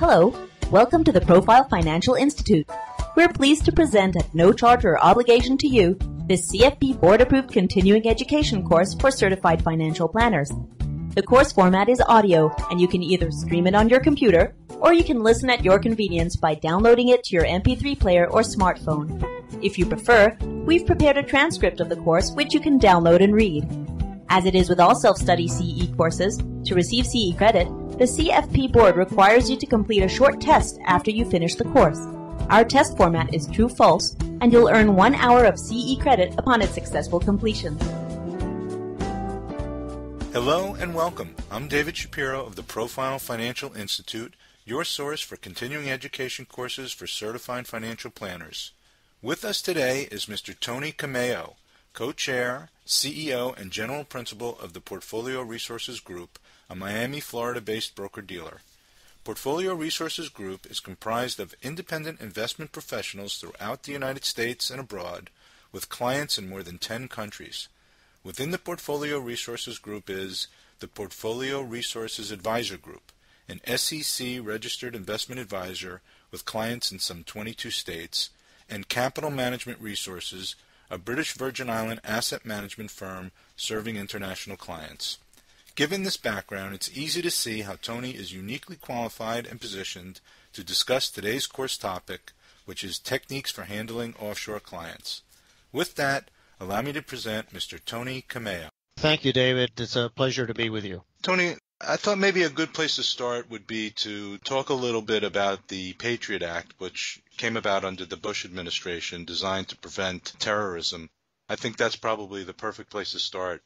Hello, welcome to the Profile Financial Institute. We're pleased to present at no charge or obligation to you this CFP board-approved continuing education course for certified financial planners. The course format is audio, and you can either stream it on your computer or you can listen at your convenience by downloading it to your MP3 player or smartphone. If you prefer, we've prepared a transcript of the course which you can download and read. As it is with all self-study CE courses, to receive CE credit, the CFP board requires you to complete a short test after you finish the course. Our test format is true-false, and you'll earn 1 hour of CE credit upon its successful completion. Hello and welcome. I'm David Shapiro of the Profile Financial Institute, your source for continuing education courses for certified financial planners. With us today is Mr. Tony Camejo, Co-Chair, CEO, and General Principal of the Portfolio Resources Group, a Miami, Florida-based broker-dealer. Portfolio Resources Group is comprised of independent investment professionals throughout the United States and abroad, with clients in more than 10 countries. Within the Portfolio Resources Group is the Portfolio Resources Advisor Group, an SEC-registered investment advisor with clients in some 22 states, and Capital Management Resources, a British Virgin Island asset management firm serving international clients. Given this background, it's easy to see how Tony is uniquely qualified and positioned to discuss today's course topic, which is techniques for handling offshore clients. With that, allow me to present Mr. Tony Camejo. Thank you, David. It's a pleasure to be with you. Tony, I thought maybe a good place to start would be to talk a little bit about the Patriot Act, which came about under the Bush administration, designed to prevent terrorism. I think that's probably the perfect place to start.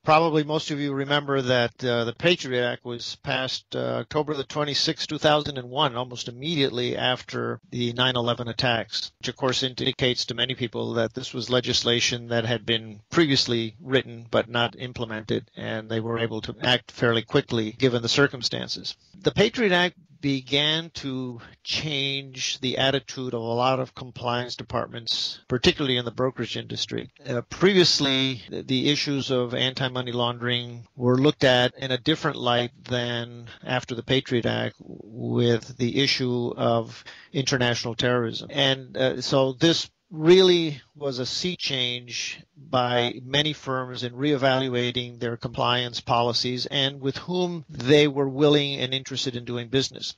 Probably most of you remember that the Patriot Act was passed October the 26th, 2001, almost immediately after the 9/11 attacks, which of course indicates to many people that this was legislation that had been previously written but not implemented, and they were able to act fairly quickly given the circumstances. The Patriot Act began to change the attitude of a lot of compliance departments, particularly in the brokerage industry. Previously, the issues of anti-money laundering were looked at in a different light than after the Patriot Act with the issue of international terrorism. And so this really was a sea change by many firms in reevaluating their compliance policies and with whom they were willing and interested in doing business.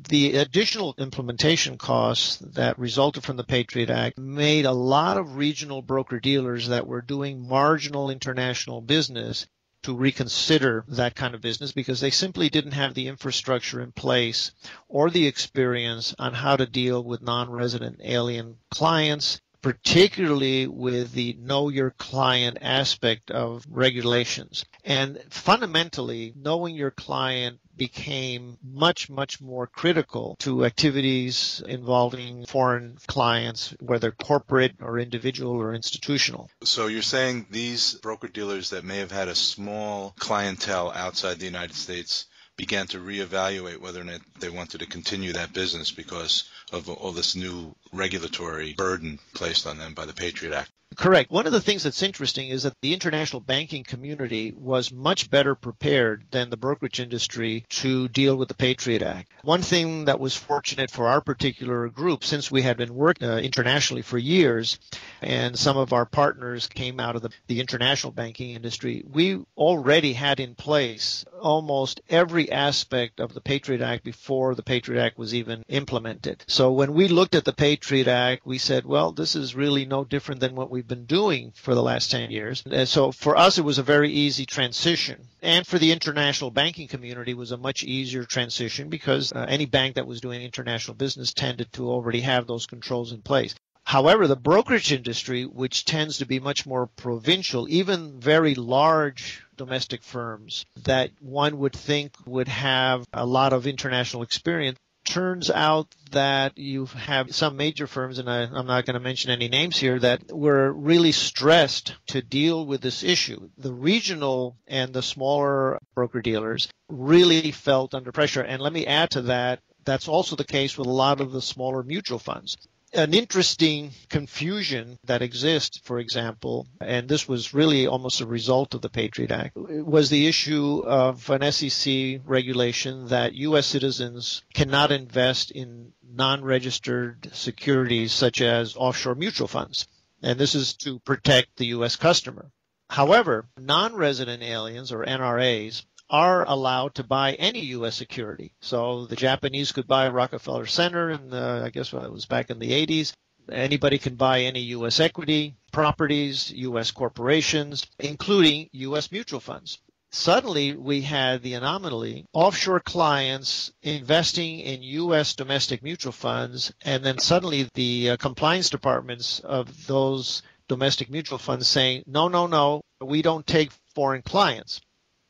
The additional implementation costs that resulted from the Patriot Act made a lot of regional broker-dealers that were doing marginal international business to reconsider that kind of business because they simply didn't have the infrastructure in place or the experience on how to deal with non-resident alien clients, particularly with the know your client aspect of regulations. And fundamentally, knowing your client became much, much more critical to activities involving foreign clients, whether corporate or individual or institutional. So you're saying these broker-dealers that may have had a small clientele outside the United States began to reevaluate whether or not they wanted to continue that business because of all this new regulatory burden placed on them by the Patriot Act. Correct. One of the things that's interesting is that the international banking community was much better prepared than the brokerage industry to deal with the Patriot Act. One thing that was fortunate for our particular group, since we had been working internationally for years, and some of our partners came out of the international banking industry, we already had in place almost every aspect of the Patriot Act before the Patriot Act was even implemented. So when we looked at the Patriot Act, we said, well, this is really no different than what we've been doing for the last 10 years. And so for us, it was a very easy transition. And for the international banking community, it was a much easier transition because any bank that was doing international business tended to already have those controls in place. However, the brokerage industry, which tends to be much more provincial, even very large domestic firms that one would think would have a lot of international experience, turns out that you have some major firms, and I'm not going to mention any names here, that were really stressed to deal with this issue. The regional and the smaller broker-dealers really felt under pressure. And let me add to that, that's also the case with a lot of the smaller mutual funds. An interesting confusion that exists, for example, and this was really almost a result of the Patriot Act, was the issue of an SEC regulation that U.S. citizens cannot invest in non-registered securities such as offshore mutual funds. And this is to protect the U.S. customer. However, non-resident aliens, or NRAs, are allowed to buy any U.S. security. So the Japanese could buy Rockefeller Center, and I guess it was back in the 80s. Anybody can buy any U.S. equity, properties, U.S. corporations, including U.S. mutual funds. Suddenly, we had the anomaly, offshore clients investing in U.S. domestic mutual funds, and then suddenly the compliance departments of those domestic mutual funds saying, no, we don't take foreign clients.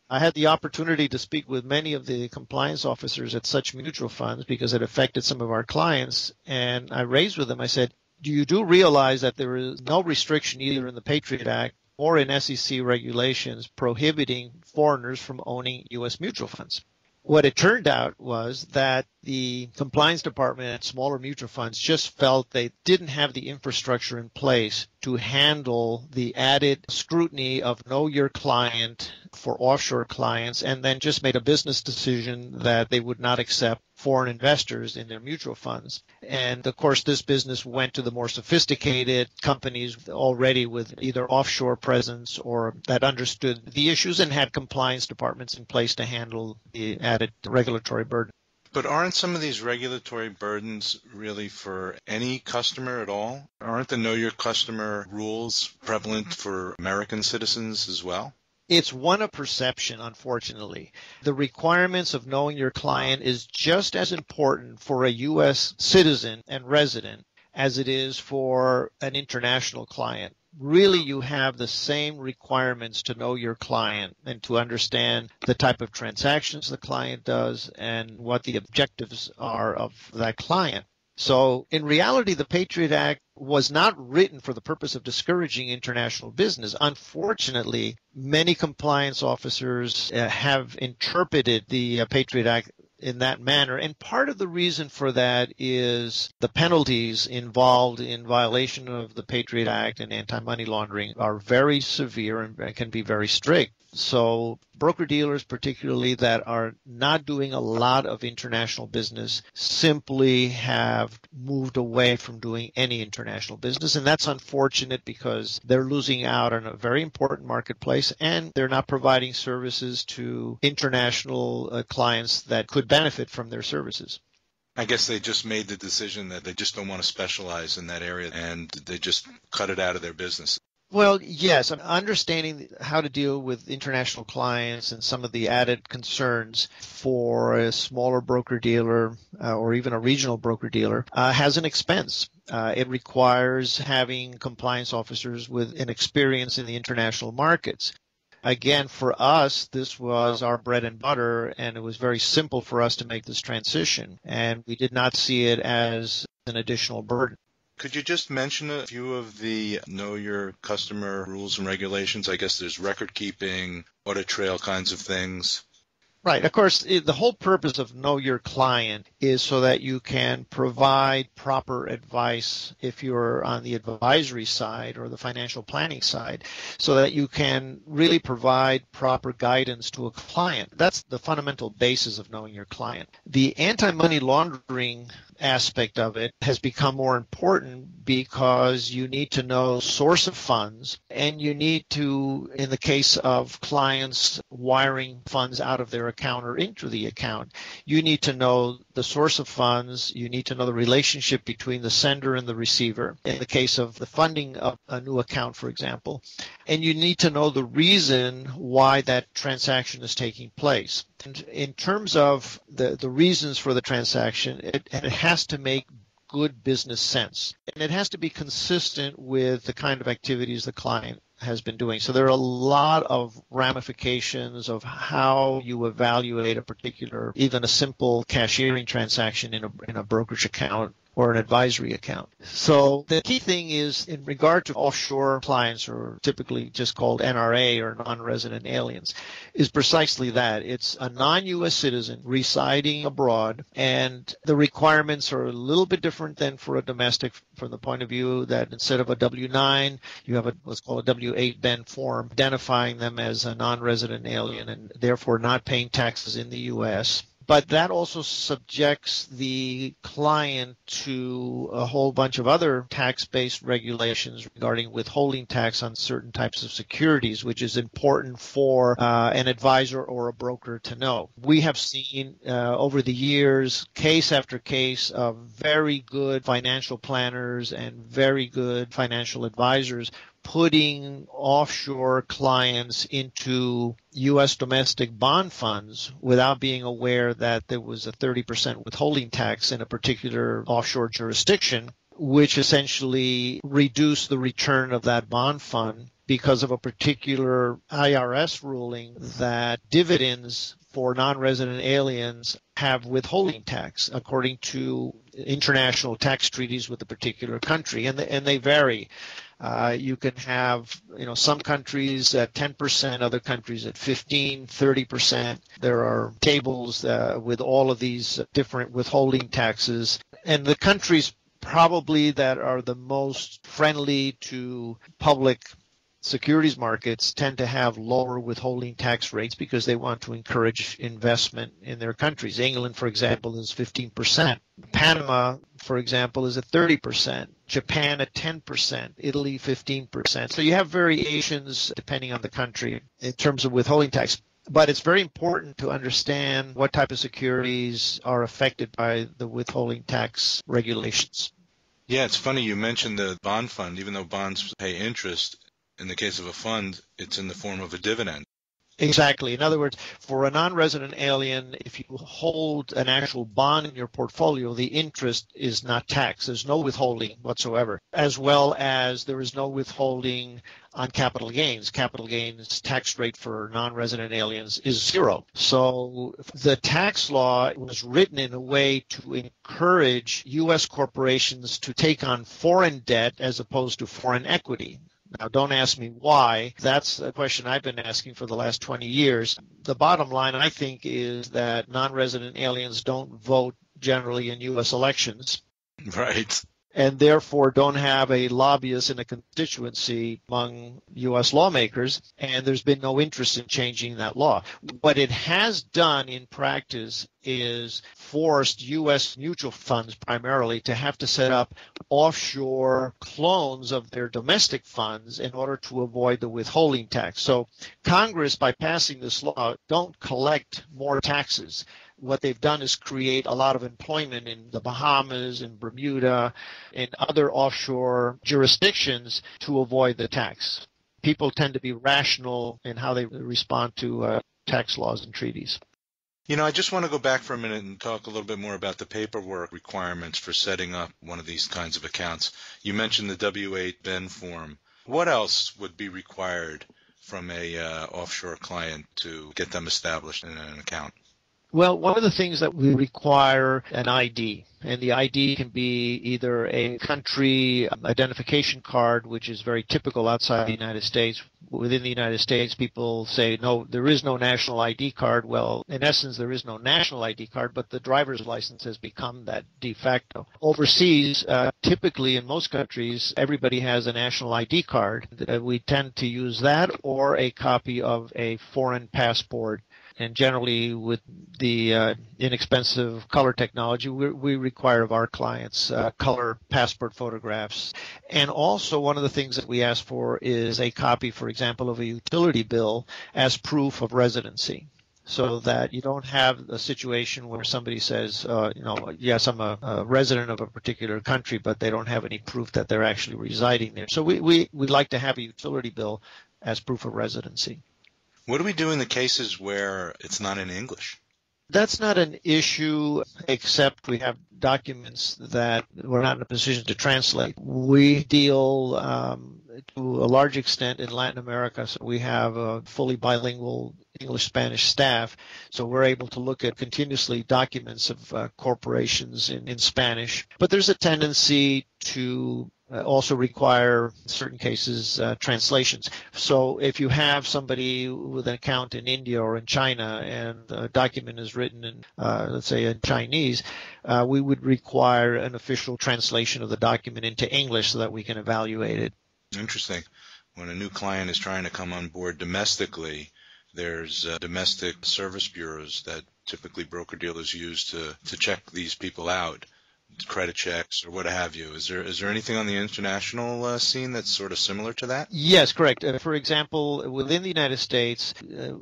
I had the opportunity to speak with many of the compliance officers at such mutual funds because it affected some of our clients. And I raised with them, I said, you do realize that there is no restriction either in the Patriot Act or in SEC regulations prohibiting foreigners from owning U.S. mutual funds. What it turned out was that the compliance department at smaller mutual funds just felt they didn't have the infrastructure in place to handle the added scrutiny of know your client for offshore clients, and then just made a business decision that they would not accept foreign investors in their mutual funds. And of course, this business went to the more sophisticated companies already with either offshore presence or that understood the issues and had compliance departments in place to handle the added regulatory burden. But aren't some of these regulatory burdens really for any customer at all? Aren't the Know Your Customer rules prevalent for American citizens as well? It's one of perception, unfortunately. The requirements of knowing your client is just as important for a U.S. citizen and resident as it is for an international client. Really, you have the same requirements to know your client and to understand the type of transactions the client does and what the objectives are of that client. So in reality, the Patriot Act was not written for the purpose of discouraging international business. Unfortunately, many compliance officers have interpreted the Patriot Act in that manner. And part of the reason for that is the penalties involved in violation of the Patriot Act and anti-money laundering are very severe and can be very strict. So broker-dealers, particularly that are not doing a lot of international business, simply have moved away from doing any international business. And that's unfortunate because they're losing out on a very important marketplace and they're not providing services to international clients that could benefit from their services. I guess they just made the decision that they just don't want to specialize in that area and they just cut it out of their business. Well, yes, understanding how to deal with international clients and some of the added concerns for a smaller broker-dealer or even a regional broker-dealer has an expense. It requires having compliance officers with an experience in the international markets. Again, for us, this was our bread and butter, and it was very simple for us to make this transition, and we did not see it as an additional burden. Could you just mention a few of the Know Your Customer rules and regulations? I guess there's record keeping, audit trail kinds of things. Right. Of course, the whole purpose of Know Your Client is so that you can provide proper advice if you're on the advisory side or the financial planning side, so that you can really provide proper guidance to a client. That's the fundamental basis of knowing your client. The anti-money laundering aspect of it has become more important because you need to know source of funds, and you need to, in the case of clients wiring funds out of their account or into the account, you need to know the source of funds, you need to know the relationship between the sender and the receiver, in the case of the funding of a new account, for example, and you need to know the reason why that transaction is taking place. And in terms of the reasons for the transaction, it has to make good business sense. And it has to be consistent with the kind of activities the client has been doing. So there are a lot of ramifications of how you evaluate a particular, even a simple cashiering transaction in a brokerage account or an advisory account. So the key thing is in regard to offshore clients, or typically just called NRA or non-resident aliens, is precisely that. It's a non-U.S. citizen residing abroad, and the requirements are a little bit different than for a domestic from the point of view that instead of a W-9, you have what's called a W-8 Ben form identifying them as a non-resident alien and therefore not paying taxes in the U.S. But that also subjects the client to a whole bunch of other tax-based regulations regarding withholding tax on certain types of securities, which is important for an advisor or a broker to know. We have seen over the years case after case of very good financial planners and very good financial advisors putting offshore clients into U.S. domestic bond funds without being aware that there was a 30% withholding tax in a particular offshore jurisdiction, which essentially reduced the return of that bond fund because of a particular IRS ruling that dividends for non-resident aliens have withholding tax according to international tax treaties with a particular country, and they vary. You can have, some countries at 10%, other countries at 15, 30%. There are tables with all of these different withholding taxes. And the countries probably that are the most friendly to public securities markets tend to have lower withholding tax rates because they want to encourage investment in their countries. England, for example, is 15%. Panama, for example, is at 30%. Japan at 10%. Italy, 15%. So you have variations depending on the country in terms of withholding tax. But it's very important to understand what type of securities are affected by the withholding tax regulations. Yeah, it's funny you mentioned the bond fund. Even though bonds pay interest, in the case of a fund, it's in the form of a dividend. Exactly. In other words, for a non-resident alien, if you hold an actual bond in your portfolio, the interest is not taxed. There's no withholding whatsoever, as well as there is no withholding on capital gains. Capital gains tax rate for non-resident aliens is zero. So the tax law was written in a way to encourage U.S. corporations to take on foreign debt as opposed to foreign equity. Now, don't ask me why. That's a question I've been asking for the last 20 years. The bottom line, I think, is that non-resident aliens don't vote generally in U.S. elections. Right. And therefore don't have a lobbyist in a constituency among U.S. lawmakers, and there's been no interest in changing that law. What it has done in practice is forced U.S. mutual funds primarily to have to set up offshore clones of their domestic funds in order to avoid the withholding tax. So Congress, by passing this law, don't collect more taxes. What they've done is create a lot of employment in the Bahamas, in Bermuda, in other offshore jurisdictions to avoid the tax. People tend to be rational in how they respond to tax laws and treaties. I just want to go back for a minute and talk a little bit more about the paperwork requirements for setting up one of these kinds of accounts. You mentioned the W-8 Ben form. What else would be required from a offshore client to get them established in an account? Well, one of the things that we require an ID, and the ID can be either a country identification card, which is very typical outside the United States. Within the United States, people say, no, there is no national ID card. Well, in essence, there is no national ID card, but the driver's license has become that de facto. Overseas, typically in most countries, everybody has a national ID card. We tend to use that or a copy of a foreign passport. And generally, with the inexpensive color technology, we require of our clients color passport photographs. And also, one of the things that we ask for is a copy, for example, of a utility bill as proof of residency, so that you don't have a situation where somebody says, yes, I'm a resident of a particular country, but they don't have any proof that they're actually residing there. So we'd like to have a utility bill as proof of residency. What do we do in the cases where it's not in English? That's not an issue, except we have documents that we're not in a position to translate. We deal to a large extent in Latin America, so we have a fully bilingual English-Spanish staff, so we're able to look at continuously documents of corporations in Spanish. But there's a tendency to also require, in certain cases, translations. So if you have somebody with an account in India or in China and a document is written in, let's say, in Chinese, we would require an official translation of the document into English so that we can evaluate it. Interesting. When a new client is trying to come on board domestically, there's domestic service bureaus that typically broker-dealers use to check these people out, credit checks or what have you. Is there anything on the international scene that's sort of similar to that? Yes, correct. For example, within the United States,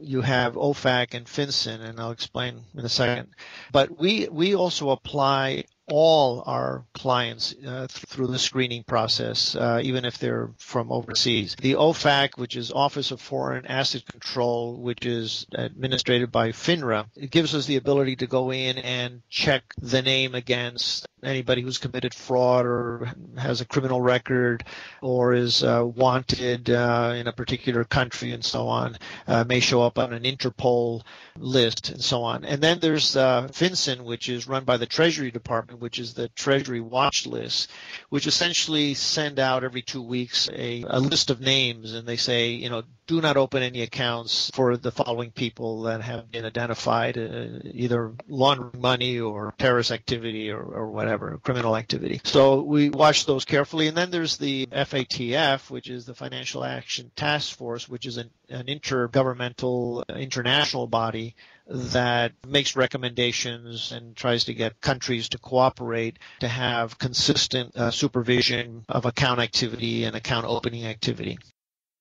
you have OFAC and FinCEN, and I'll explain in a second. But we also apply all our clients through the screening process, even if they're from overseas. The OFAC, which is Office of Foreign Asset Control, which is administered by FINRA, it gives us the ability to go in and check the name against anybody who's committed fraud or has a criminal record or is wanted in a particular country and so on, may show up on an Interpol list and so on. And then there's FinCEN, which is run by the Treasury Department, which is the Treasury Watch List, which essentially send out every 2 weeks a list of names, and they say, do not open any accounts for the following people that have been identified, either laundering money or terrorist activity or whatever, criminal activity. So we watch those carefully. And then there's the FATF, which is the Financial Action Task Force, which is an intergovernmental international body that makes recommendations and tries to get countries to cooperate to have consistent supervision of account activity and account opening activity.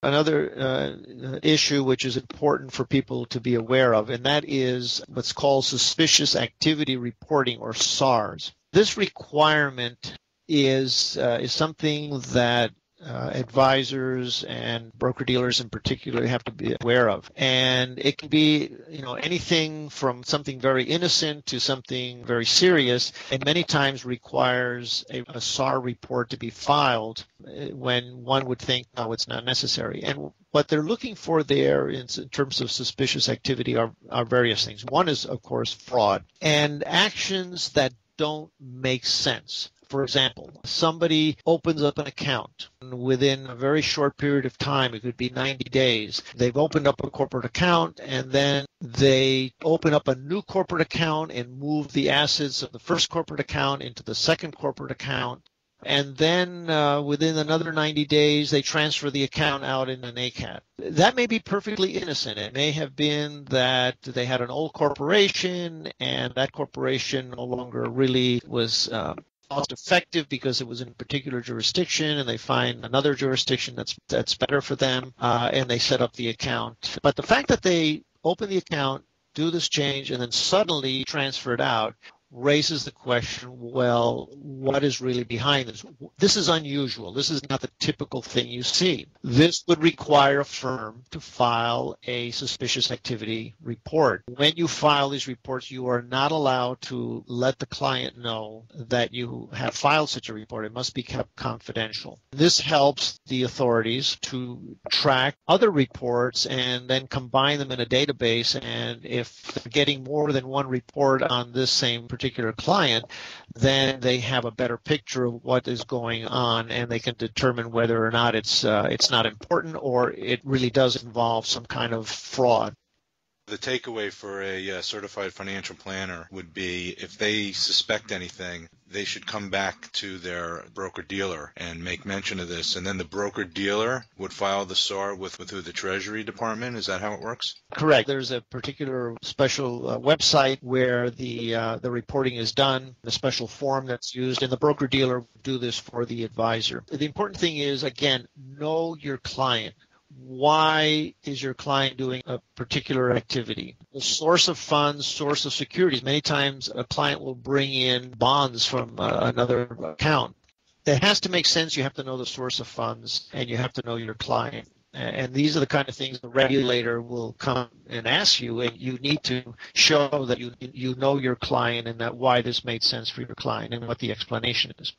Another issue which is important for people to be aware of, and that is what's called suspicious activity reporting, or SARS. This requirement is something that advisors and broker-dealers in particular have to be aware of. And it can be, anything from something very innocent to something very serious, and many times requires a SAR report to be filed when one would think, no, it's not necessary. And what they're looking for there in terms of suspicious activity are various things. One is, of course, fraud and actions that don't make sense. For example, somebody opens up an account. Within a very short period of time, it could be 90 days, they've opened up a corporate account, and then they open up a new corporate account and move the assets of the first corporate account into the second corporate account. And then within another 90 days, they transfer the account out in an ACAT. That may be perfectly innocent. It may have been that they had an old corporation, and that corporation no longer really was cost effective because it was in a particular jurisdiction, and they find another jurisdiction that's better for them, and they set up the account. But the fact that they open the account, do this change, and then suddenly transfer it out raises the question, well, what is really behind this? This is unusual. This is not the typical thing you see. This would require a firm to file a suspicious activity report. When you file these reports, you are not allowed to let the client know that you have filed such a report. It must be kept confidential. This helps the authorities to track other reports and then combine them in a database. And if they're getting more than one report on this same particular client, then they have a better picture of what is going on, and they can determine whether or not it's not important or it really does involve some kind of fraud. The takeaway for a certified financial planner would be, if they suspect anything, they should come back to their broker-dealer and make mention of this, and then the broker-dealer would file the SAR with the Treasury Department. Is that how it works? Correct. There's a particular special website where the reporting is done, the special form that's used, and the broker-dealer will do this for the advisor. The important thing is, again, know your client. Why is your client doing a particular activity? The source of funds, source of securities. Many times a client will bring in bonds from another account. It has to make sense. You have to know the source of funds, and you have to know your client. And these are the kind of things the regulator will come and ask you, and you need to show that you know your client and that why this made sense for your client and what the explanation is.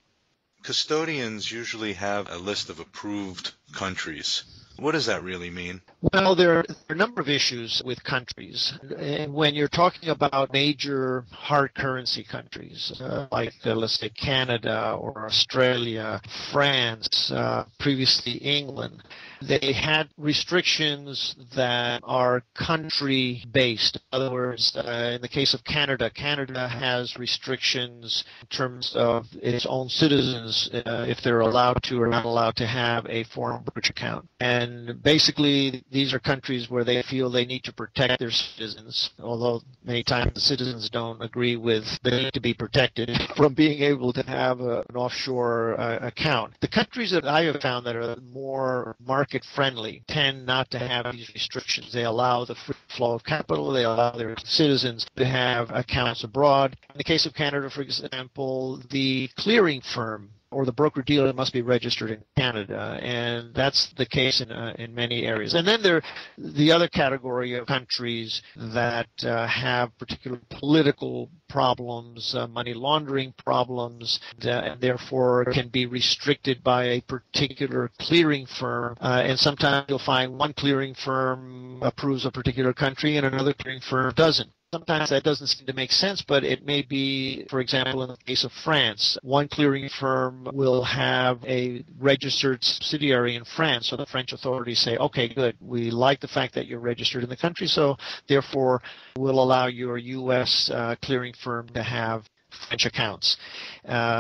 Custodians usually have a list of approved countries. What does that really mean? Well, there are a number of issues with countries. And when you're talking about major hard currency countries, like let's say Canada or Australia, France, previously England, they had restrictions that are country-based. In other words, in the case of Canada, Canada has restrictions in terms of its own citizens, if they're allowed to or not allowed to have a foreign brokerage account. And basically, these are countries where they feel they need to protect their citizens, although many times the citizens don't agree with the need to be protected from being able to have an offshore account. The countries that I have found that are more market-friendly tend not to have these restrictions. They allow the free flow of capital. They allow their citizens to have accounts abroad. In the case of Canada, for example, the clearing firm or the broker-dealer must be registered in Canada, and that's the case in many areas. And then there the other category of countries that have particular political problems, money laundering problems, and therefore can be restricted by a particular clearing firm. And sometimes you'll find one clearing firm approves a particular country and another clearing firm doesn't. Sometimes that doesn't seem to make sense, but it may be, for example, in the case of France, one clearing firm will have a registered subsidiary in France, so the French authorities say, okay, good, we like the fact that you're registered in the country, so therefore we'll allow your U.S. Clearing firm to have French accounts.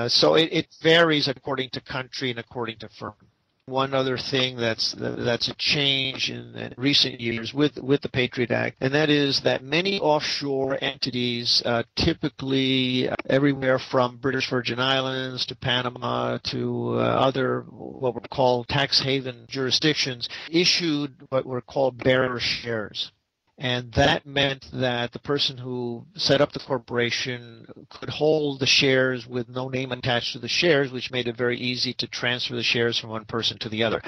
So it varies according to country and according to firm. One other thing that's a change in recent years with the Patriot Act, and that is that many offshore entities, typically everywhere from British Virgin Islands to Panama to other what were called tax haven jurisdictions, issued what were called bearer shares. And that meant that the person who set up the corporation could hold the shares with no name attached to the shares, which made it very easy to transfer the shares from one person to the other.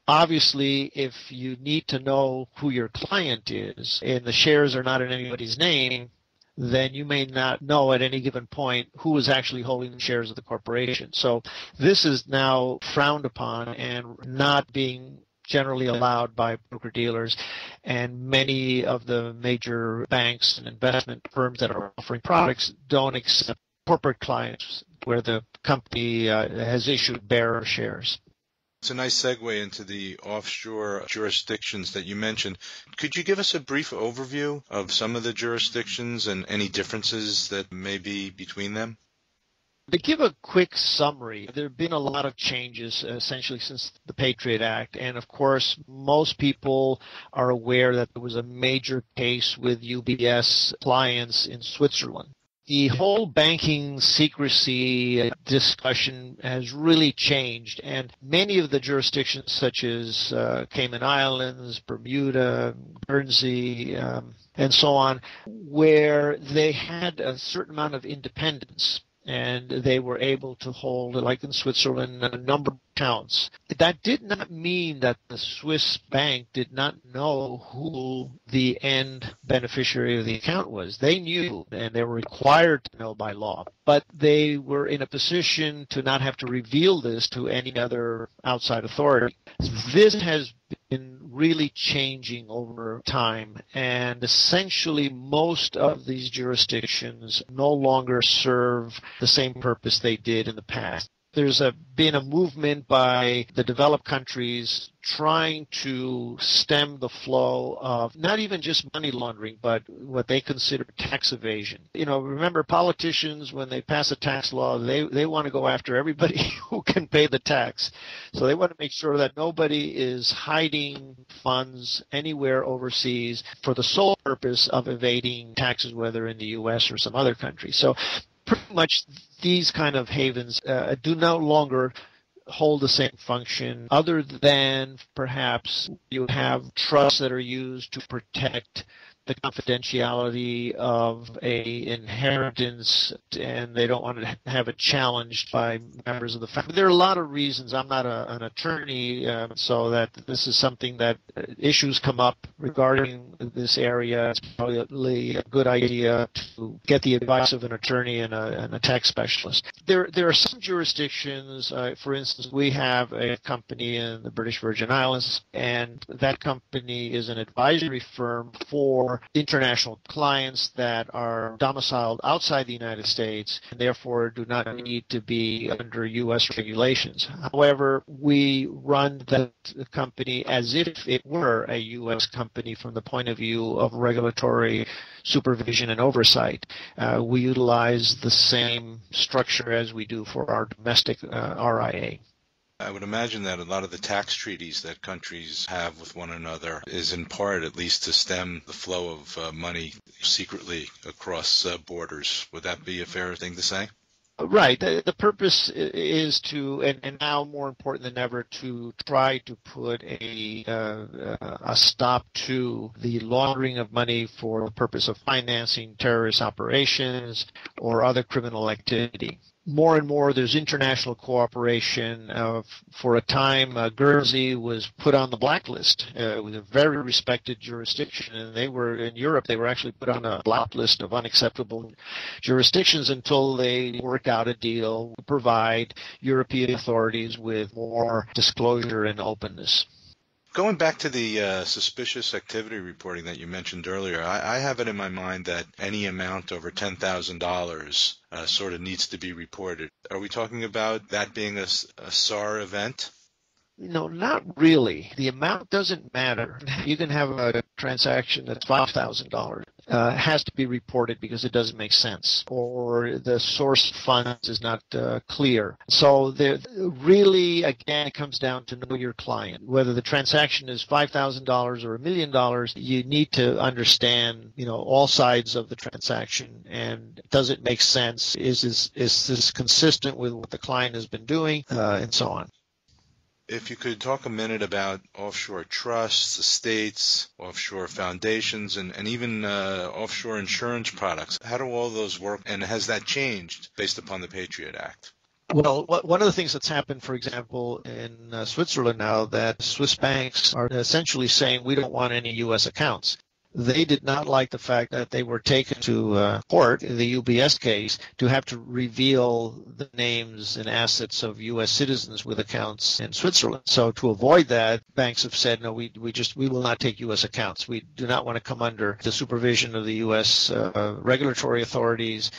Obviously, if you need to know who your client is and the shares are not in anybody's name, then you may not know at any given point who is actually holding the shares of the corporation. So this is now frowned upon and not being generally allowed by broker-dealers, and many of the major banks and investment firms that are offering products don't accept corporate clients where the company has issued bearer shares. It's a nice segue into the offshore jurisdictions that you mentioned. Could you give us a brief overview of some of the jurisdictions and any differences that may be between them? To give a quick summary, there have been a lot of changes essentially since the Patriot Act, and of course most people are aware that there was a major case with UBS clients in Switzerland. The whole banking secrecy discussion has really changed, and many of the jurisdictions such as Cayman Islands, Bermuda, Guernsey, and so on, where they had a certain amount of independence, and they were able to hold, like in Switzerland, a number of accounts. That did not mean that the Swiss bank did not know who the end beneficiary of the account was. They knew, and they were required to know by law, but they were in a position to not have to reveal this to any other outside authority. This has been really changing over time, and essentially most of these jurisdictions no longer serve the same purpose they did in the past. There's been a movement by the developed countries trying to stem the flow of not even just money laundering, but what they consider tax evasion. You know, remember politicians, when they pass a tax law, they want to go after everybody who can pay the tax. So they want to make sure that nobody is hiding funds anywhere overseas for the sole purpose of evading taxes, whether in the U.S. or some other country. So pretty much these kind of havens do no longer hold the same function, other than perhaps you have trusts that are used to protect the confidentiality of a inheritance, and they don't want to have it challenged by members of the family. There are a lot of reasons. I'm not an attorney, so that this is something that issues come up regarding this area. It's probably a good idea to get the advice of an attorney and a tax specialist. There are some jurisdictions, for instance, we have a company in the British Virgin Islands, and that company is an advisory firm for international clients that are domiciled outside the United States and therefore do not need to be under U.S. regulations. However, we run that company as if it were a U.S. company from the point of view of regulatory supervision and oversight. We utilize the same structure as we do for our domestic RIA. I would imagine that a lot of the tax treaties that countries have with one another is in part at least to stem the flow of money secretly across borders. Would that be a fair thing to say? Right. The purpose is to, and now more important than ever, to try to put a stop to the laundering of money for the purpose of financing terrorist operations or other criminal activity. More and more, there's international cooperation. For a time, Guernsey was put on the blacklist. It was a very respected jurisdiction, and they were in Europe. They were actually put on a blacklist of unacceptable jurisdictions until they work out a deal to provide European authorities with more disclosure and openness. Going back to the suspicious activity reporting that you mentioned earlier, I have it in my mind that any amount over $10,000 sort of needs to be reported. Are we talking about that being a SAR event? No, not really. The amount doesn't matter. You can have a transaction that's $5,000. Has to be reported because it doesn't make sense, or the source of funds is not clear. So really, again, it comes down to know your client. Whether the transaction is $5,000 or $1 million, you need to understand, all sides of the transaction. And does it make sense? Is this consistent with what the client has been doing, and so on. If you could talk a minute about offshore trusts, estates, offshore foundations, and even offshore insurance products. How do all those work, and has that changed based upon the Patriot Act? Well, one of the things that's happened, for example, in Switzerland now, that Swiss banks are essentially saying we don't want any U.S. accounts. They did not like the fact that they were taken to court in the UBS case to have to reveal the names and assets of U.S. citizens with accounts in Switzerland. So to avoid that, banks have said, no, we will not take U.S. accounts. We do not want to come under the supervision of the U.S. regulatory authorities.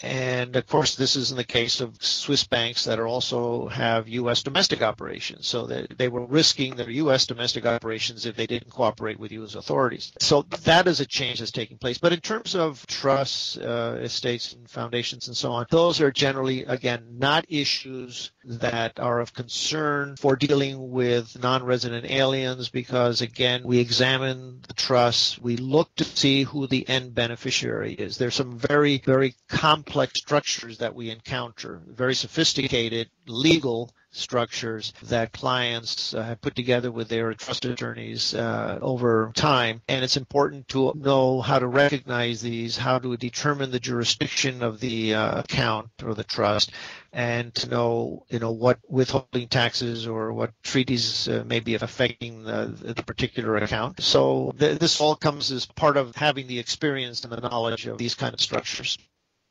And, of course, this is in the case of Swiss banks that also have U.S. domestic operations. So they were risking their U.S. domestic operations if they didn't cooperate with U.S. authorities. So that is a change that's taking place. But in terms of trusts, estates, and foundations and so on, those are generally, again, not issues that are of concern for dealing with non-resident aliens because, again, we examine the trusts. We look to see who the end beneficiary is. There's some very, very complex structures that we encounter, very sophisticated legal structures that clients have put together with their trust attorneys over time. And it's important to know how to recognize these, how to determine the jurisdiction of the account or the trust, and to know, what withholding taxes or what treaties may be affecting the particular account. So this all comes as part of having the experience and the knowledge of these kind of structures.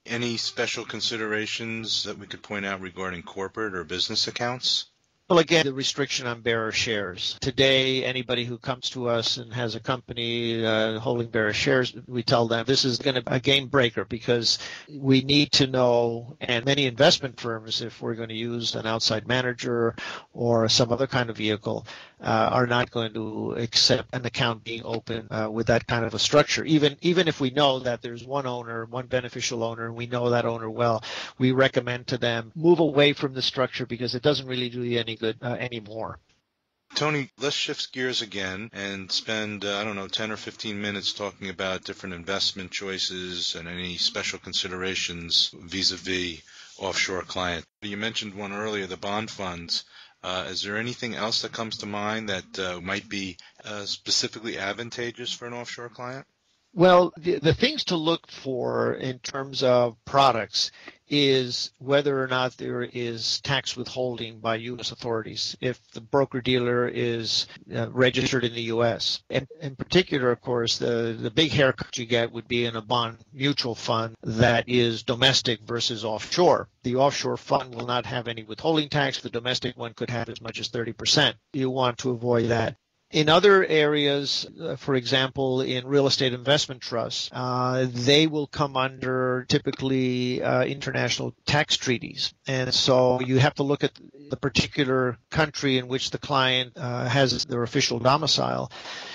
Any special considerations that we could point out regarding corporate or business accounts? Well, again, the restriction on bearer shares. Today, anybody who comes to us and has a company holding bearer shares, we tell them this is going to be a game breaker because we need to know, and many investment firms, if we're going to use an outside manager or some other kind of vehicle, are not going to accept an account being open with that kind of a structure. Even if we know that there's one owner, one beneficial owner, and we know that owner well, we recommend to them move away from the structure because it doesn't really do you any good anymore. Tony, let's shift gears again and spend, 10 or 15 minutes talking about different investment choices and any special considerations vis-a-vis offshore client. You mentioned one earlier, the bond funds. Is there anything else that comes to mind that might be specifically advantageous for an offshore client? Well, the things to look for in terms of products is whether or not there is tax withholding by U.S. authorities if the broker-dealer is registered in the U.S. And in particular, of course, the big haircut you get would be in a bond mutual fund that is domestic versus offshore. The offshore fund will not have any withholding tax. The domestic one could have as much as 30%. You want to avoid that. In other areas, for example, in real estate investment trusts, they will come under typically international tax treaties. And so you have to look at the particular country in which the client has their official domicile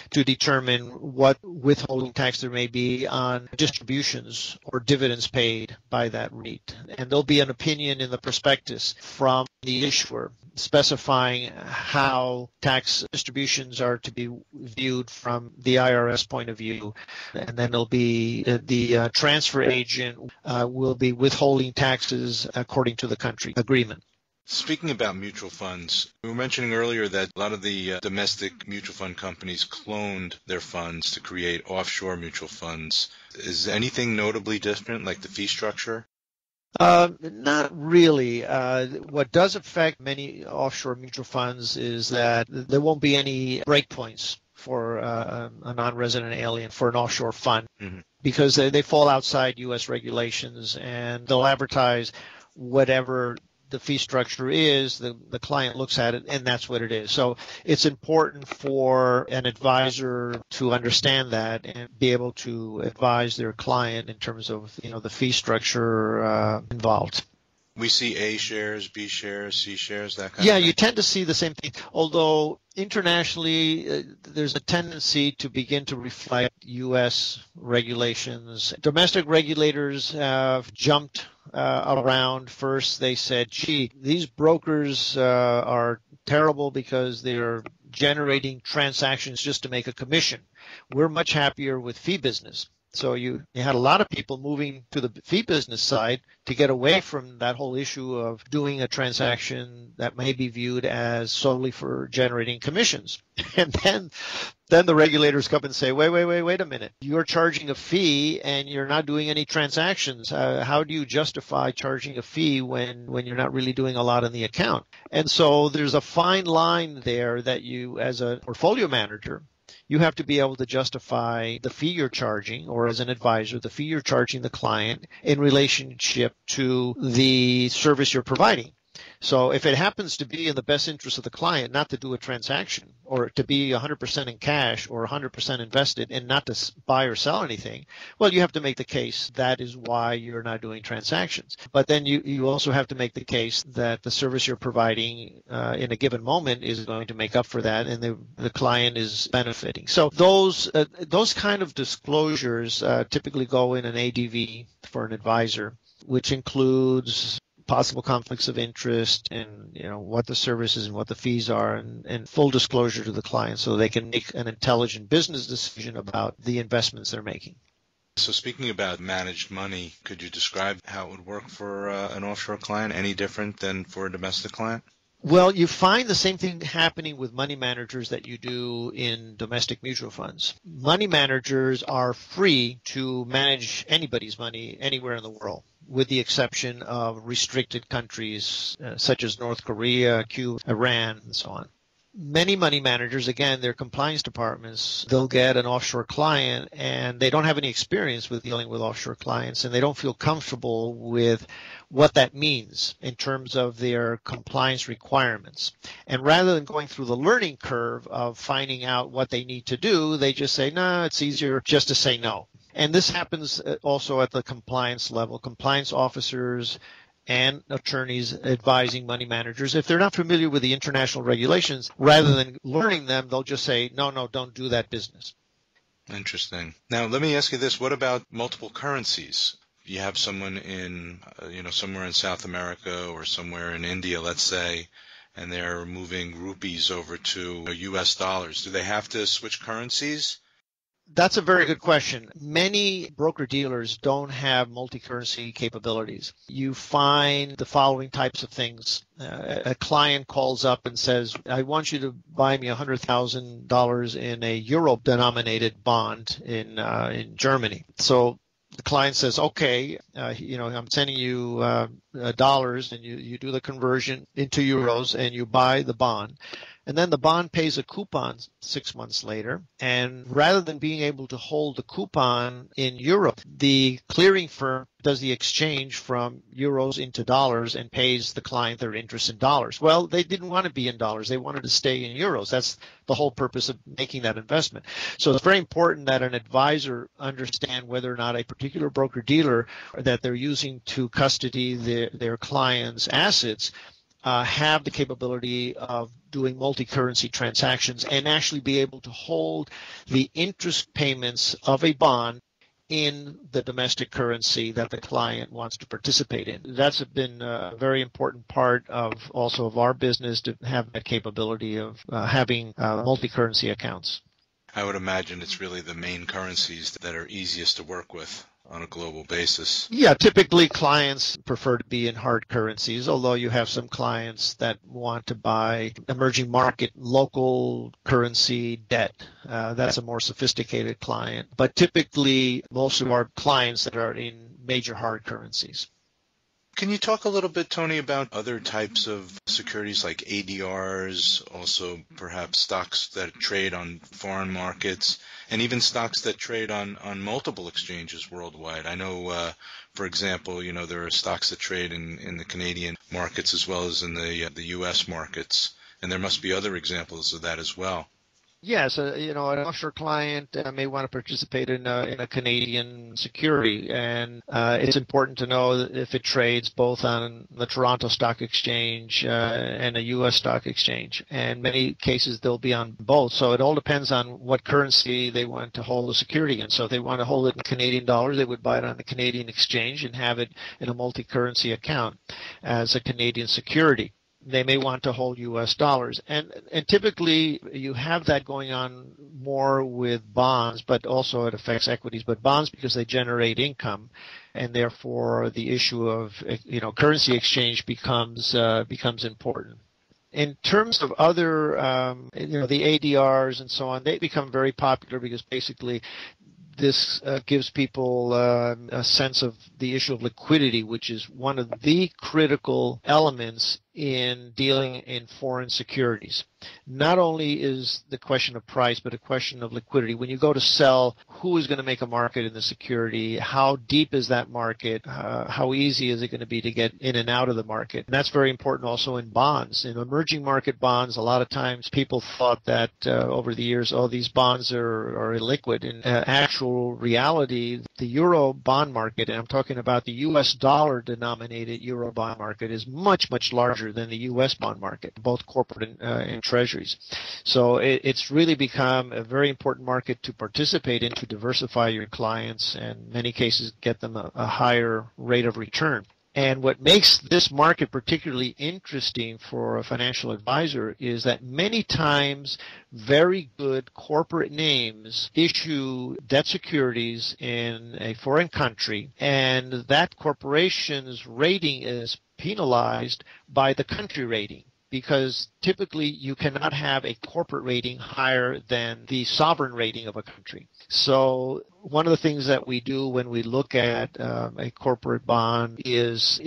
to determine what withholding tax there may be on distributions or dividends paid by that REIT. And there'll be an opinion in the prospectus from the issuer specifying how tax distributions are to be viewed from the IRS point of view. And then there'll be the transfer agent will be withholding taxes according to the country agreement. Speaking about mutual funds, we were mentioning earlier that a lot of the domestic mutual fund companies cloned their funds to create offshore mutual funds. Is anything notably different, like the fee structure? Not really. What does affect many offshore mutual funds is that there won't be any breakpoints for a non-resident alien for an offshore fund because they fall outside U.S. regulations, and they'll advertise whatever the fee structure is, the client looks at it, and that's what it is. So it's important for an advisor to understand that and be able to advise their client in terms of the fee structure involved. We see A shares, B shares, C shares, that kind of thing. Yeah, you tend to see the same thing, although internationally there's a tendency to begin to reflect U.S. regulations. Domestic regulators have jumped around. First, they said, gee, these brokers are terrible because they're generating transactions just to make a commission. We're much happier with fee business. So you had a lot of people moving to the fee business side to get away from that whole issue of doing a transaction that may be viewed as solely for generating commissions. And then the regulators come and say, wait a minute. You're charging a fee and you're not doing any transactions. How do you justify charging a fee when you're not really doing a lot in the account? And so there's a fine line there that you, as a portfolio manager, you have to be able to justify the fee you're charging, or as an advisor, the fee you're charging the client in relationship to the service you're providing. So if it happens to be in the best interest of the client not to do a transaction, or to be 100% in cash or 100% invested and not to buy or sell anything, well, you have to make the case that is why you're not doing transactions. But then you also have to make the case that the service you're providing in a given moment is going to make up for that, and the client is benefiting. So those kind of disclosures typically go in an ADV for an advisor, which includes possible conflicts of interest and what the services and what the fees are, and full disclosure to the client so they can make an intelligent business decision about the investments they're making. So speaking about managed money, could you describe how it would work for an offshore client? Any different than for a domestic client? Well, you find the same thing happening with money managers that you do in domestic mutual funds. Money managers are free to manage anybody's money anywhere in the world, with the exception of restricted countries such as North Korea, Cuba, Iran, and so on. Many money managers, again, their compliance departments, they'll get an offshore client and they don't have any experience with dealing with offshore clients, and they don't feel comfortable with what that means in terms of their compliance requirements. And rather than going through the learning curve of finding out what they need to do, they just say, no, it's easier just to say no. And this happens also at the compliance level. Compliance officers and attorneys advising money managers, if they're not familiar with the international regulations, rather than learning them, they'll just say, no, don't do that business. Interesting. Now, let me ask you this. What about multiple currencies? You have someone in, somewhere in South America or somewhere in India, let's say, and they're moving rupees over to U.S. dollars. Do they have to switch currencies? That's a very good question. Many broker-dealers don't have multi-currency capabilities. You find the following types of things. A client calls up and says, I want you to buy me $100,000 in a euro-denominated bond in Germany. So the client says, okay, I'm sending you dollars, and you do the conversion into euros and you buy the bond. And then the bond pays a coupon 6 months later. And rather than being able to hold the coupon in Europe, the clearing firm does the exchange from euros into dollars and pays the client their interest in dollars. Well, they didn't want to be in dollars. They wanted to stay in euros. That's the whole purpose of making that investment. So it's very important that an advisor understand whether or not a particular broker-dealer that they're using to custody their clients' assets have the capability of doing multi-currency transactions and actually be able to hold the interest payments of a bond in the domestic currency that the client wants to participate in. That's been a very important part of our business, to have that capability of having multi-currency accounts. I would imagine it's really the main currencies that are easiest to work with on a global basis. Yeah, typically clients prefer to be in hard currencies, although you have some clients that want to buy emerging market local currency debt. That's a more sophisticated client. But typically, most of our clients that are in major hard currencies. Can you talk a little bit, Tony, about other types of securities like ADRs, also perhaps stocks that trade on foreign markets, and even stocks that trade on multiple exchanges worldwide? I know, for example, there are stocks that trade in the Canadian markets as well as in the U.S. markets, and there must be other examples of that as well. Yes, an offshore client may want to participate in a Canadian security, and it's important to know that if it trades both on the Toronto Stock Exchange and a U.S. stock exchange. And many cases they'll be on both, so it all depends on what currency they want to hold the security in. So if they want to hold it in Canadian dollars, they would buy it on the Canadian exchange and have it in a multi-currency account as a Canadian security. They may want to hold U.S. dollars. And typically you have that going on more with bonds, but also it affects equities. But bonds, because they generate income, and therefore the issue of currency exchange becomes important. In terms of other, the ADRs and so on, they become very popular because basically this gives people a sense of the issue of liquidity, which is one of the critical elements in dealing in foreign securities. Not only is the question of price, but a question of liquidity. When you go to sell, who is going to make a market in the security? How deep is that market? How easy is it going to be to get in and out of the market? And that's very important also in bonds. In emerging market bonds, a lot of times people thought that over the years, these bonds are illiquid. In actual reality, the euro bond market, and I'm talking about the U.S. dollar denominated euro bond market, is much, much larger than the U.S. bond market, both corporate and treasuries. So it's really become a very important market to participate in, to diversify your clients, and in many cases get them a higher rate of return. And what makes this market particularly interesting for a financial advisor is that many times very good corporate names issue debt securities in a foreign country, and that corporation's rating is penalized by the country rating, because typically you cannot have a corporate rating higher than the sovereign rating of a country. So one of the things that we do when we look at a corporate bond is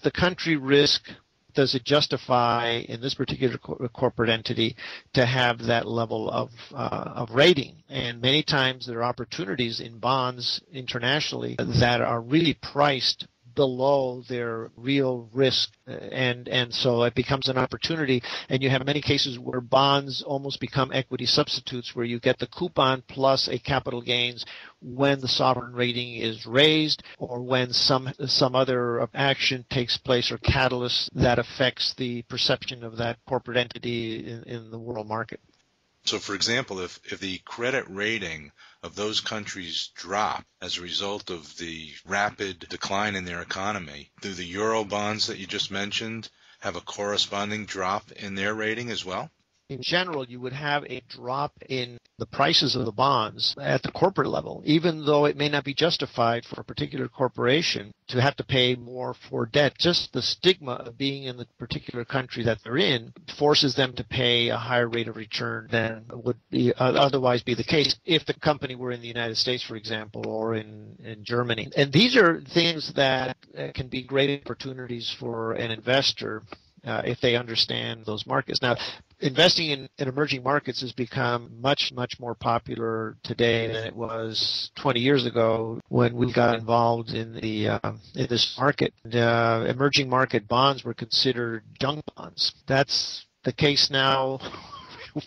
the country risk, does it justify in this particular corporate entity to have that level of rating? And many times there are opportunities in bonds internationally that are really priced below their real risk, and so it becomes an opportunity. And you have many cases where bonds almost become equity substitutes, where you get the coupon plus a capital gains when the sovereign rating is raised, or when some other action takes place or catalyst that affects the perception of that corporate entity in the world market. So, for example, if the credit rating of those countries drop as a result of the rapid decline in their economy, do the euro bonds that you just mentioned have a corresponding drop in their rating as well? In general, you would have a drop in the prices of the bonds at the corporate level, even though it may not be justified for a particular corporation to have to pay more for debt. Just the stigma of being in the particular country that they're in forces them to pay a higher rate of return than would be otherwise be the case if the company were in the United States, for example, or in Germany. And these are things that can be great opportunities for an investor if they understand those markets. Now, investing in emerging markets has become much, much more popular today than it was 20 years ago when we got involved in this market. Emerging market bonds were considered junk bonds. That's the case now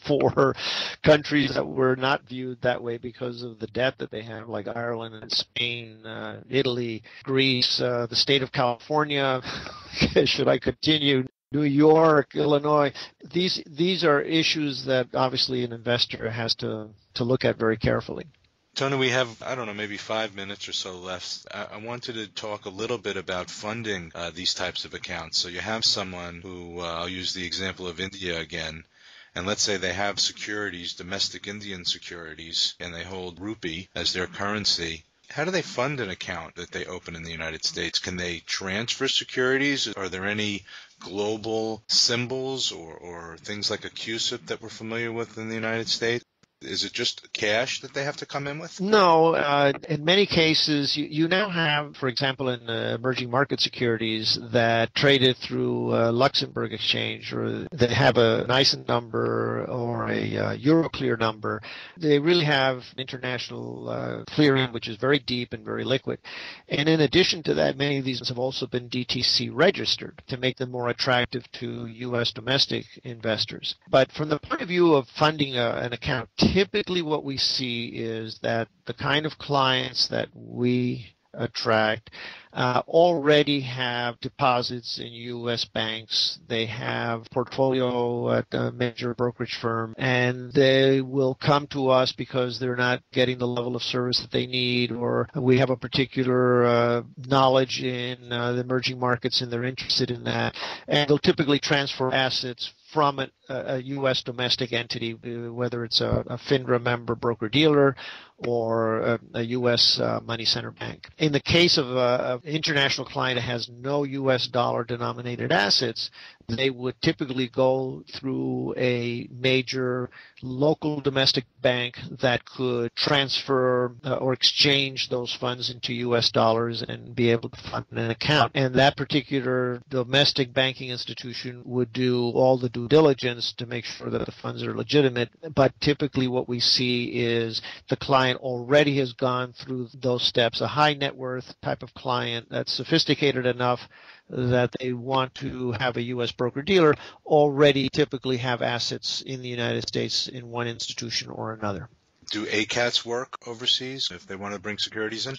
for countries that were not viewed that way because of the debt that they have, like Ireland and Spain, Italy, Greece, the state of California. Should I continue? New York, Illinois. These are issues that obviously an investor has to look at very carefully. Tony, we have, maybe 5 minutes or so left. I wanted to talk a little bit about funding these types of accounts. So you have someone who, I'll use the example of India again, and let's say they have securities, domestic Indian securities, and they hold rupee as their currency. How do they fund an account that they open in the United States? Can they transfer securities? Are there any global symbols or things like a CUSIP that we're familiar with in the United States? Is it just cash that they have to come in with? No. In many cases, you now have, for example, in emerging market securities that traded through Luxembourg exchange, or they have a NICE number or a Euroclear number. They really have international clearing, which is very deep and very liquid. And in addition to that, many of these have also been DTC registered to make them more attractive to U.S. domestic investors. But from the point of view of funding an account, typically what we see is that the kind of clients that we attract already have deposits in U.S. banks. They have portfolio at a major brokerage firm, and they will come to us because they're not getting the level of service that they need, or we have a particular knowledge in the emerging markets and they're interested in that. And they'll typically transfer assets from a U.S. domestic entity, whether it's a FINRA member broker-dealer or a U.S. money center bank. In the case of an international client that has no U.S. dollar-denominated assets, they would typically go through a major local domestic bank that could transfer or exchange those funds into U.S. dollars and be able to fund an account. And that particular domestic banking institution would do all the due diligence to make sure that the funds are legitimate. But typically what we see is the client already has gone through those steps, a high net worth type of client that's sophisticated enough that they want to have a U.S. broker-dealer already typically have assets in the United States in one institution or another. Do ACATs work overseas if they want to bring securities in?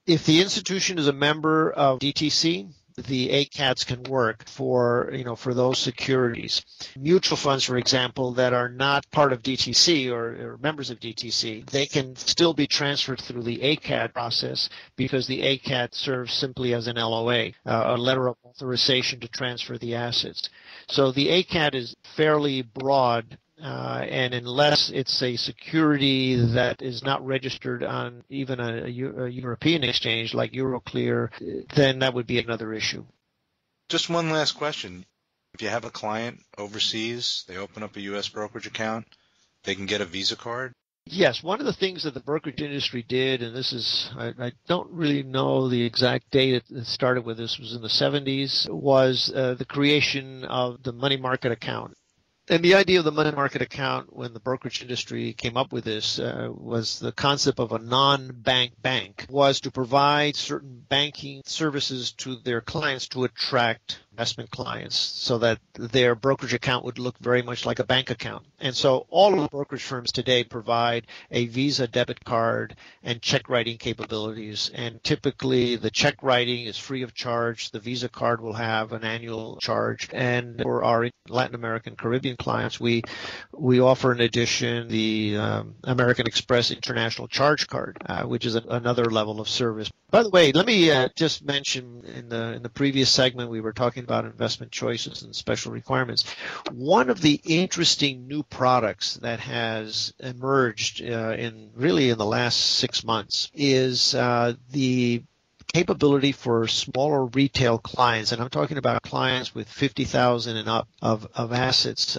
If the institution is a member of DTC, the ACATs can work for those securities. Mutual funds, for example, that are not part of DTC or members of DTC, they can still be transferred through the ACAT process because the ACAT serves simply as an LOA, a letter of authorization to transfer the assets. So the ACAT is fairly broad. And unless it's a security that is not registered on even a European exchange like Euroclear, then that would be another issue. Just one last question. If you have a client overseas, they open up a U.S. brokerage account, they can get a Visa card? Yes, one of the things that the brokerage industry did, and this is, I don't really know the exact date it started with, this was in the 70s, was the creation of the money market account. And the idea of the money market account when the brokerage industry came up with this was the concept of a non-bank bank, was to provide certain banking services to their clients to attract investment clients so that their brokerage account would look very much like a bank account. And so all of the brokerage firms today provide a Visa debit card and check writing capabilities. And typically the check writing is free of charge. The Visa card will have an annual charge. And for our Latin American Caribbean clients, we offer in addition the American Express International Charge Card, which is another level of service. By the way, let me just mention in the previous segment we were talking about about investment choices and special requirements. One of the interesting new products that has emerged in the last 6 months is the capability for smaller retail clients, and I'm talking about clients with 50,000 and up of assets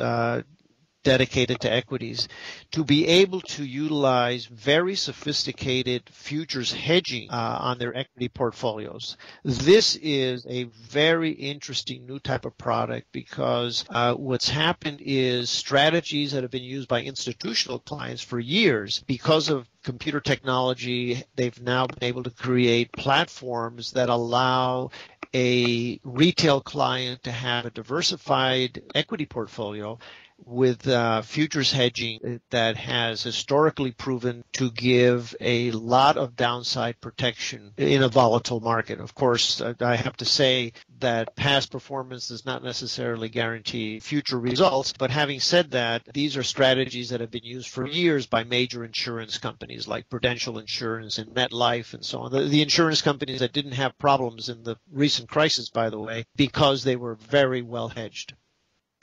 dedicated to equities, to be able to utilize very sophisticated futures hedging on their equity portfolios. This is a very interesting new type of product because what's happened is strategies that have been used by institutional clients for years, because of computer technology, they've now been able to create platforms that allow a retail client to have a diversified equity portfolio with futures hedging that has historically proven to give a lot of downside protection in a volatile market. Of course, I have to say that past performance does not necessarily guarantee future results, but having said that, these are strategies that have been used for years by major insurance companies like Prudential Insurance and MetLife and so on. The insurance companies that didn't have problems in the recent crisis, by the way, because they were very well hedged.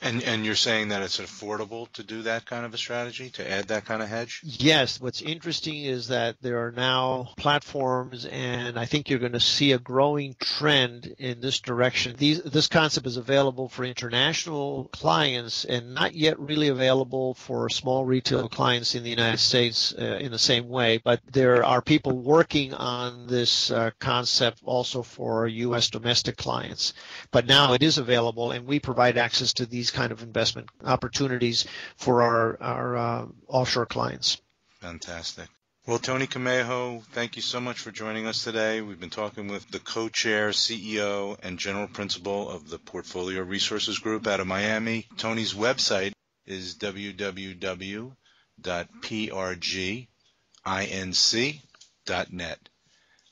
And you're saying that it's affordable to do that kind of a strategy, to add that kind of hedge? Yes. What's interesting is that there are now platforms, and I think you're going to see a growing trend in this direction. This concept is available for international clients and not yet really available for small retail clients in the United States in the same way. But there are people working on this concept also for U.S. domestic clients. But now it is available, and we provide access to these kind of investment opportunities for our offshore clients. Fantastic. Well, Tony Camejo, thank you so much for joining us today. We've been talking with the co-chair, CEO, and general principal of the Portfolio Resources Group out of Miami. Tony's website is www.prginc.net.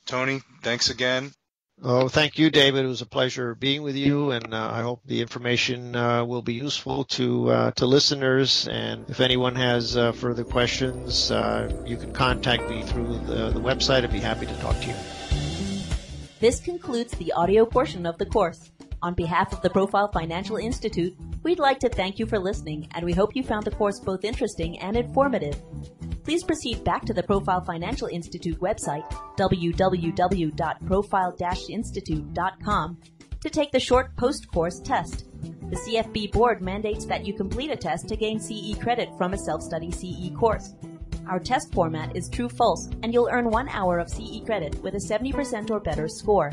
Tony, thanks again. Oh, thank you, David. It was a pleasure being with you, and I hope the information will be useful to listeners. And if anyone has further questions, you can contact me through the website. I'd be happy to talk to you. This concludes the audio portion of the course. On behalf of the Profile Financial Institute, we'd like to thank you for listening, and we hope you found the course both interesting and informative. Please proceed back to the Profile Financial Institute website, www.profile-institute.com, to take the short post-course test. The CFP board mandates that you complete a test to gain CE credit from a self-study CE course. Our test format is true-false, and you'll earn 1 hour of CE credit with a 70% or better score.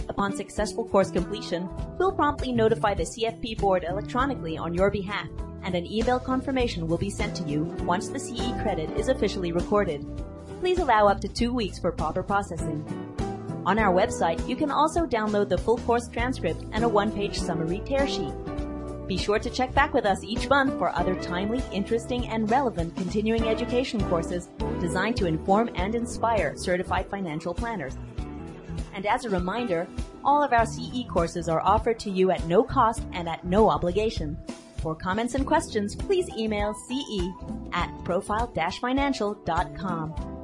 Upon successful course completion, we'll promptly notify the CFP board electronically on your behalf, and an email confirmation will be sent to you once the CE credit is officially recorded. Please allow up to 2 weeks for proper processing. On our website, you can also download the full course transcript and a 1-page summary tear sheet. Be sure to check back with us each month for other timely, interesting, and relevant continuing education courses designed to inform and inspire certified financial planners. And as a reminder, all of our CE courses are offered to you at no cost and at no obligation. For comments and questions, please email ce@profile-financial.com.